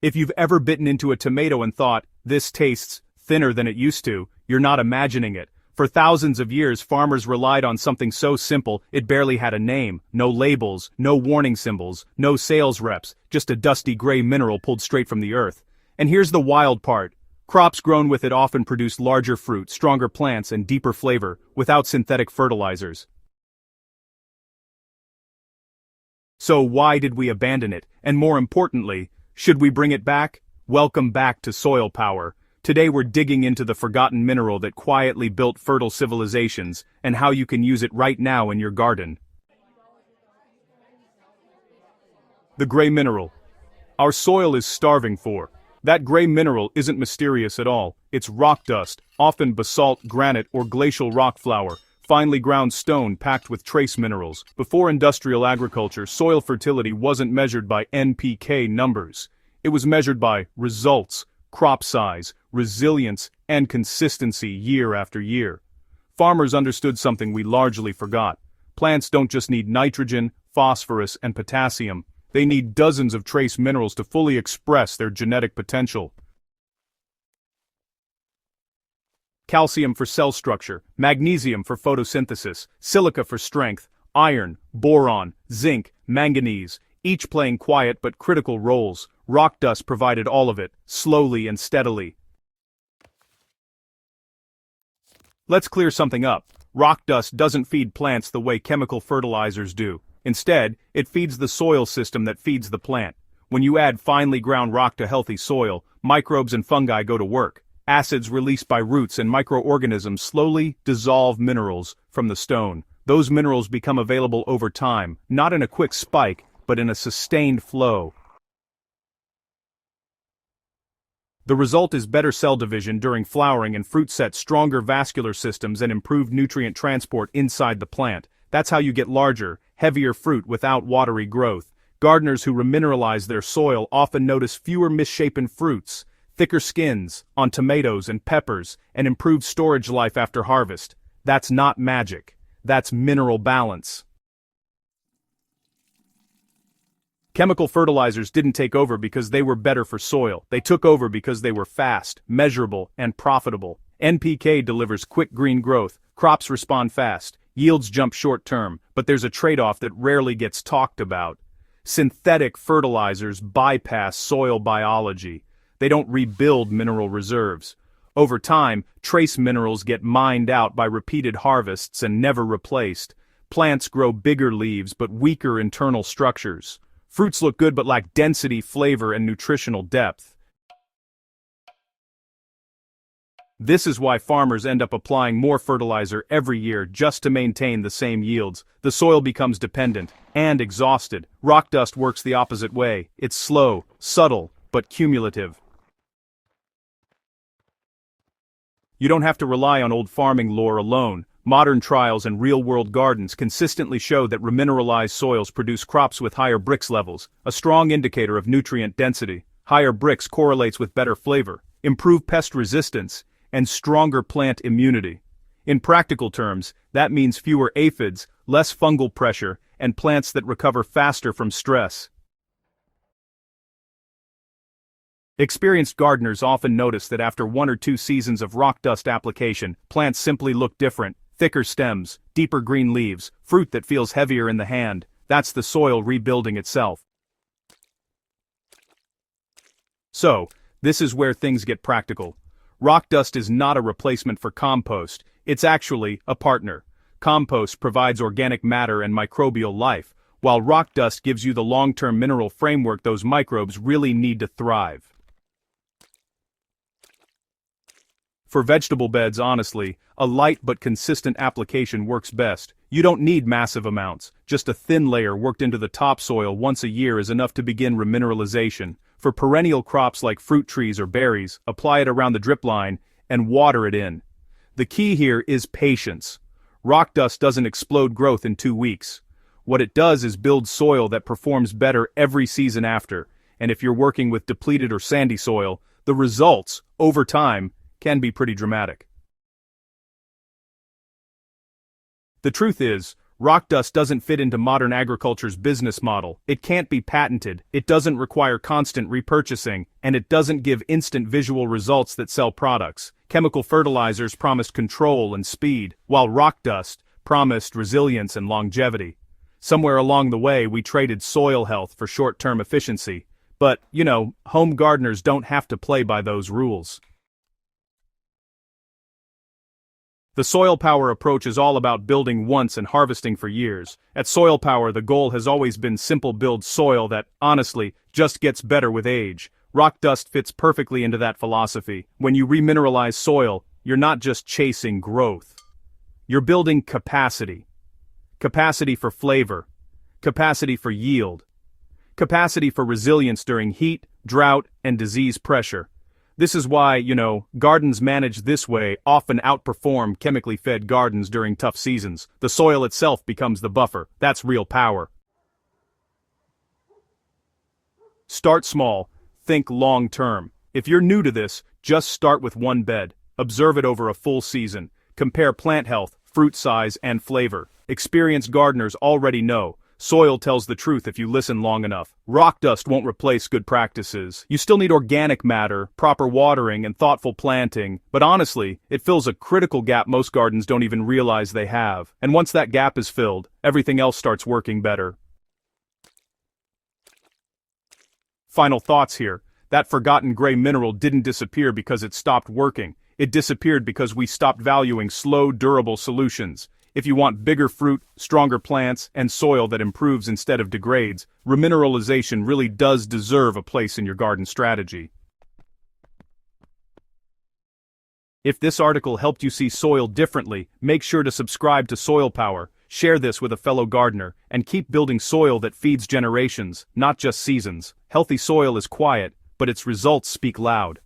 If you've ever bitten into a tomato and thought, this tastes thinner than it used to, you're not imagining it. For thousands of years, farmers relied on something so simple it barely had a name, no labels, no warning symbols, no sales reps, just a dusty gray mineral pulled straight from the earth. And here's the wild part. Crops grown with it often produce larger fruit, stronger plants, and deeper flavor, without synthetic fertilizers. So why did we abandon it? And more importantly, should we bring it back? Welcome back to Soilpower. Today we're digging into the forgotten mineral that quietly built fertile civilizations, and how you can use it right now in your garden. The gray mineral. Our soil is starving for. That gray mineral isn't mysterious at all. It's rock dust, often basalt, granite, or glacial rock flour, finely ground stone packed with trace minerals. Before industrial agriculture, soil fertility wasn't measured by NPK numbers. It was measured by results, crop size, resilience, and consistency year after year. Farmers understood something we largely forgot. Plants don't just need nitrogen, phosphorus, and potassium. They need dozens of trace minerals to fully express their genetic potential. Calcium for cell structure, magnesium for photosynthesis, silica for strength, iron, boron, zinc, manganese, each playing quiet but critical roles. Rock dust provided all of it, slowly and steadily. Let's clear something up. Rock dust doesn't feed plants the way chemical fertilizers do. Instead, it feeds the soil system that feeds the plant. When you add finely ground rock to healthy soil, microbes and fungi go to work. Acids released by roots and microorganisms slowly dissolve minerals from the stone. Those minerals become available over time, not in a quick spike, but in a sustained flow. The result is better cell division during flowering and fruit set, stronger vascular systems, and improved nutrient transport inside the plant. That's how you get larger, heavier fruit without watery growth. Gardeners who remineralize their soil often notice fewer misshapen fruits, thicker skins on tomatoes and peppers, and improved storage life after harvest. That's not magic. That's mineral balance. Chemical fertilizers didn't take over because they were better for soil. They took over because they were fast, measurable, and profitable. NPK delivers quick green growth, crops respond fast, yields jump short term, but there's a trade-off that rarely gets talked about. Synthetic fertilizers bypass soil biology. They don't rebuild mineral reserves. Over time, trace minerals get mined out by repeated harvests and never replaced. Plants grow bigger leaves but weaker internal structures. Fruits look good but lack density, flavor, and nutritional depth. This is why farmers end up applying more fertilizer every year just to maintain the same yields. The soil becomes dependent and exhausted. Rock dust works the opposite way. It's slow, subtle, but cumulative. You don't have to rely on old farming lore alone. Modern trials and real-world gardens consistently show that remineralized soils produce crops with higher brix levels, a strong indicator of nutrient density. Higher brix correlates with better flavor, improved pest resistance, and stronger plant immunity. In practical terms, that means fewer aphids, less fungal pressure, and plants that recover faster from stress. Experienced gardeners often notice that after 1 or 2 seasons of rock dust application, plants simply look different. Thicker stems, deeper green leaves, fruit that feels heavier in the hand. That's the soil rebuilding itself. So, this is where things get practical. Rock dust is not a replacement for compost, it's actually a partner. Compost provides organic matter and microbial life, while rock dust gives you the long-term mineral framework those microbes really need to thrive. For vegetable beds, honestly, a light but consistent application works best. You don't need massive amounts. Just a thin layer worked into the topsoil once a year is enough to begin remineralization. For perennial crops like fruit trees or berries, apply it around the drip line and water it in. The key here is patience. Rock dust doesn't explode growth in 2 weeks. What it does is build soil that performs better every season after. And if you're working with depleted or sandy soil, the results, over time, can be pretty dramatic. The truth is, Rock dust doesn't fit into modern agriculture's business model. It can't be patented, it doesn't require constant repurchasing, and it doesn't give instant visual results that sell products. Chemical fertilizers promised control and speed, while rock dust promised resilience and longevity. Somewhere along the way, we traded soil health for short-term efficiency. But, home gardeners don't have to play by those rules. The Soilpower approach is all about building once and harvesting for years. At Soilpower, the goal has always been simple: build soil that, honestly, just gets better with age. Rock dust fits perfectly into that philosophy. When you remineralize soil, you're not just chasing growth. You're building capacity. Capacity for flavor. Capacity for yield. Capacity for resilience during heat, drought, and disease pressure. This is why, gardens managed this way often outperform chemically fed gardens during tough seasons. The soil itself becomes the buffer. That's real power. Start small, think long term. If you're new to this, just start with one bed. Observe it over a full season. Compare plant health, fruit size, and flavor. Experienced gardeners already know. Soil tells the truth if you listen long enough. Rock dust won't replace good practices. You still need organic matter, proper watering, and thoughtful planting, but honestly, it fills a critical gap most gardens don't even realize they have. And once that gap is filled, everything else starts working better. Final thoughts here. That forgotten gray mineral didn't disappear because it stopped working. It disappeared because we stopped valuing slow, durable solutions. If you want bigger fruit, stronger plants, and soil that improves instead of degrades, remineralization really does deserve a place in your garden strategy. If this article helped you see soil differently, make sure to subscribe to Soilpower, share this with a fellow gardener, and keep building soil that feeds generations, not just seasons. Healthy soil is quiet, but its results speak loud.